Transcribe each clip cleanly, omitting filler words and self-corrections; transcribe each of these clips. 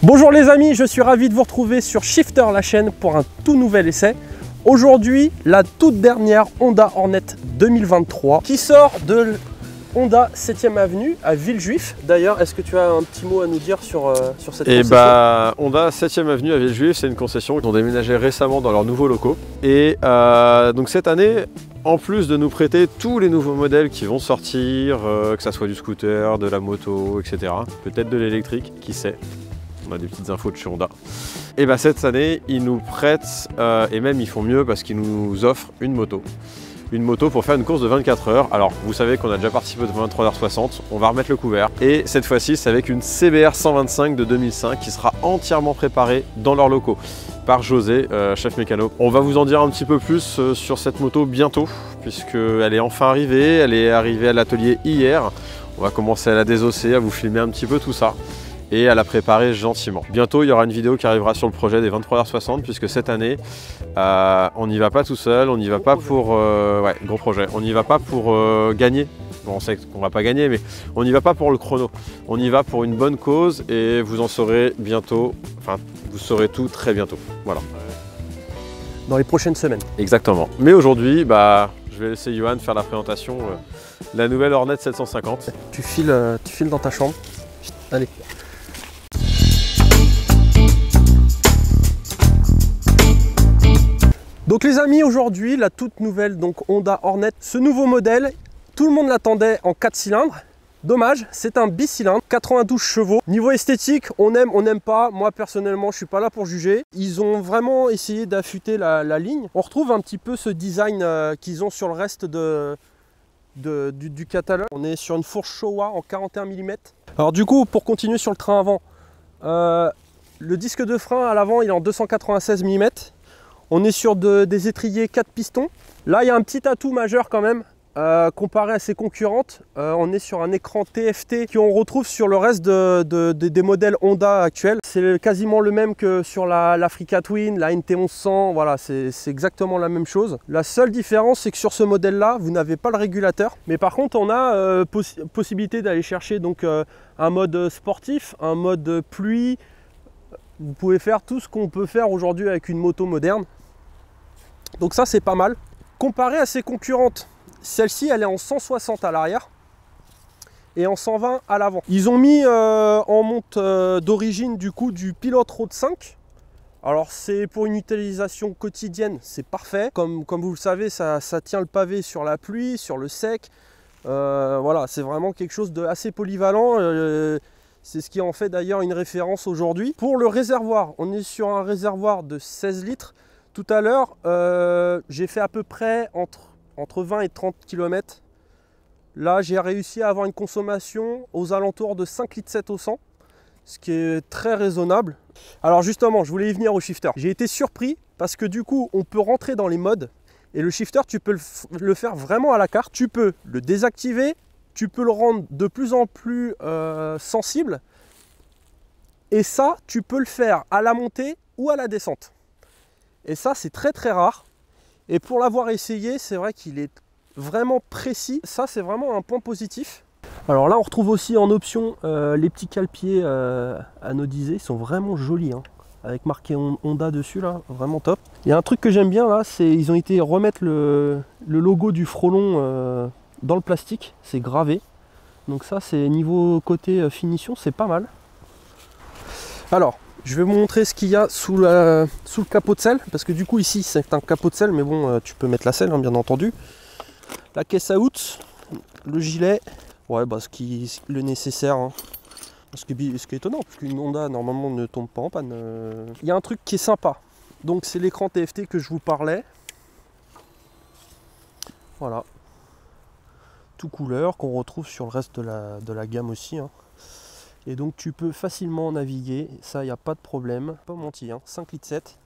Bonjour les amis, je suis ravi de vous retrouver sur Shifter la chaîne pour un tout nouvel essai. Aujourd'hui, la toute dernière Honda Hornet 2023 qui sort de Honda 7e Avenue à Villejuif. D'ailleurs, est-ce que tu as un petit mot à nous dire sur cette concession? Honda 7e Avenue à Villejuif, c'est une concession qu'ils ont déménagé récemment dans leurs nouveaux locaux. Et donc cette année, en plus de nous prêter tous les nouveaux modèles qui vont sortir, que ça soit du scooter, de la moto, etc. Peut-être de l'électrique, qui sait. On a des petites infos de chez Honda. Et bah cette année, ils nous prêtent, et même ils font mieux parce qu'ils nous offrent une moto. Une moto pour faire une course de 24 heures. Alors, vous savez qu'on a déjà participé de 23h60, on va remettre le couvert. Et cette fois-ci, c'est avec une CBR 125 de 2005 qui sera entièrement préparée dans leurs locaux par José, chef mécano. On va vous en dire un petit peu plus sur cette moto bientôt, puisqu'elle est enfin arrivée. Elle est arrivée à l'atelier hier. On va commencer à la désosser, à vous filmer un petit peu tout ça et à la préparer gentiment. Bientôt, il y aura une vidéo qui arrivera sur le projet des 23h60, puisque cette année, on n'y va pas tout seul, on n'y va pas pour... ouais, gros projet. On n'y va pas pour gagner. Bon, on sait qu'on va pas gagner, mais on n'y va pas pour le chrono. On y va pour une bonne cause et vous en saurez bientôt, enfin, vous saurez tout très bientôt. Voilà. Dans les prochaines semaines. Exactement. Mais aujourd'hui, je vais laisser Johan faire la présentation de la nouvelle Hornet 750. Tu files dans ta chambre. Allez. Donc les amis, aujourd'hui, la toute nouvelle Honda Hornet, ce nouveau modèle, tout le monde l'attendait en 4 cylindres. Dommage, c'est un bicylindre, 92 chevaux. Niveau esthétique, on aime, on n'aime pas. Moi personnellement, je suis pas là pour juger. Ils ont vraiment essayé d'affûter la ligne. On retrouve un petit peu ce design qu'ils ont sur le reste du catalogue. On est sur une fourche Showa en 41 mm. Alors du coup, pour continuer sur le train avant, le disque de frein à l'avant, il est en 296 mm. On est sur des étriers 4 pistons. Là, il y a un petit atout majeur quand même, comparé à ses concurrentes. On est sur un écran TFT qu'on retrouve sur le reste des modèles Honda actuels. C'est quasiment le même que sur l'Africa Twin, la NT1100, voilà, c'est exactement la même chose. La seule différence, c'est que sur ce modèle-là, vous n'avez pas le régulateur. Mais par contre, on a possibilité d'aller chercher donc, un mode sportif, un mode pluie. Vous pouvez faire tout ce qu'on peut faire aujourd'hui avec une moto moderne. Donc ça, c'est pas mal. Comparé à ses concurrentes, celle-ci, elle est en 160 à l'arrière et en 120 à l'avant. Ils ont mis en monte d'origine du coup du Pilot Road 5. Alors c'est pour une utilisation quotidienne, c'est parfait. Comme vous le savez, ça tient le pavé sur la pluie, sur le sec. Voilà, c'est vraiment quelque chose d'assez polyvalent. C'est ce qui en fait d'ailleurs une référence aujourd'hui. Pour le réservoir, on est sur un réservoir de 16 litres. Tout à l'heure, j'ai fait à peu près entre 20 et 30 km. Là, j'ai réussi à avoir une consommation aux alentours de 5,7 litres au 100, ce qui est très raisonnable. Alors justement, je voulais y venir au shifter. J'ai été surpris parce que du coup, on peut rentrer dans les modes et le shifter, tu peux le faire vraiment à la carte. Tu peux le désactiver, tu peux le rendre de plus en plus sensible. Et ça, tu peux le faire à la montée ou à la descente. Et ça, c'est très très rare. Et pour l'avoir essayé, c'est vrai qu'il est vraiment précis. Ça, c'est vraiment un point positif. Alors là, on retrouve aussi en option les petits cale-pieds anodisés. Ils sont vraiment jolis, hein, avec marqué Honda dessus, là, vraiment top. Il y a un truc que j'aime bien, là, c'est ils ont été remettre le logo du frelon dans le plastique. C'est gravé. Donc ça, c'est niveau côté finition, c'est pas mal. Alors, je vais vous montrer ce qu'il y a sous le capot de selle, parce que du coup ici c'est un capot de selle, mais bon tu peux mettre la selle, hein, bien entendu. La caisse à out, le gilet, ouais le nécessaire, hein. Ce qui est étonnant, parce qu'une Honda normalement ne tombe pas en panne. Il y a un truc qui est sympa, donc c'est l'écran TFT que je vous parlais. Voilà, tout couleur qu'on retrouve sur le reste de la gamme aussi, hein. Et donc tu peux facilement naviguer, ça il n'y a pas de problème, pas menti, hein, 5,7 litres.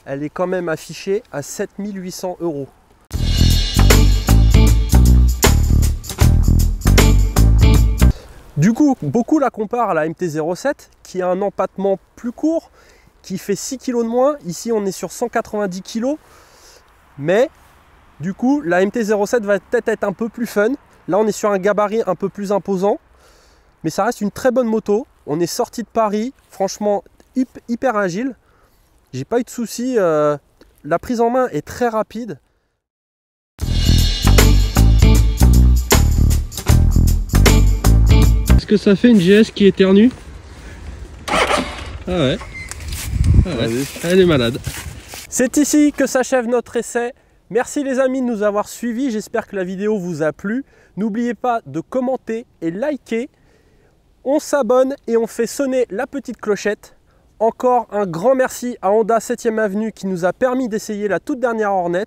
Elle est quand même affichée à 7 800 €. Du coup, beaucoup la comparent à la MT-07 qui a un empattement plus court, qui fait 6 kg de moins. Ici on est sur 190 kg, mais du coup la MT-07 va peut-être être un peu plus fun. Là, on est sur un gabarit un peu plus imposant, Mais ça reste une très bonne moto. On est sorti de Paris, franchement hyper agile. J'ai pas eu de soucis. La prise en main est très rapide. Est-ce que ça fait une GS qui éternue? Ah ouais. Ah ouais. Elle est malade. C'est ici que s'achève notre essai. Merci les amis de nous avoir suivis. J'espère que la vidéo vous a plu. N'oubliez pas de commenter et liker. On s'abonne et on fait sonner la petite clochette. Encore un grand merci à Honda 7e Avenue qui nous a permis d'essayer la toute dernière Hornet.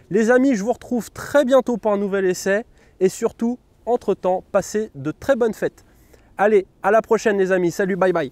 Les amis, je vous retrouve très bientôt pour un nouvel essai. Et surtout, entre-temps, passez de très bonnes fêtes. Allez, à la prochaine les amis. Salut, bye bye.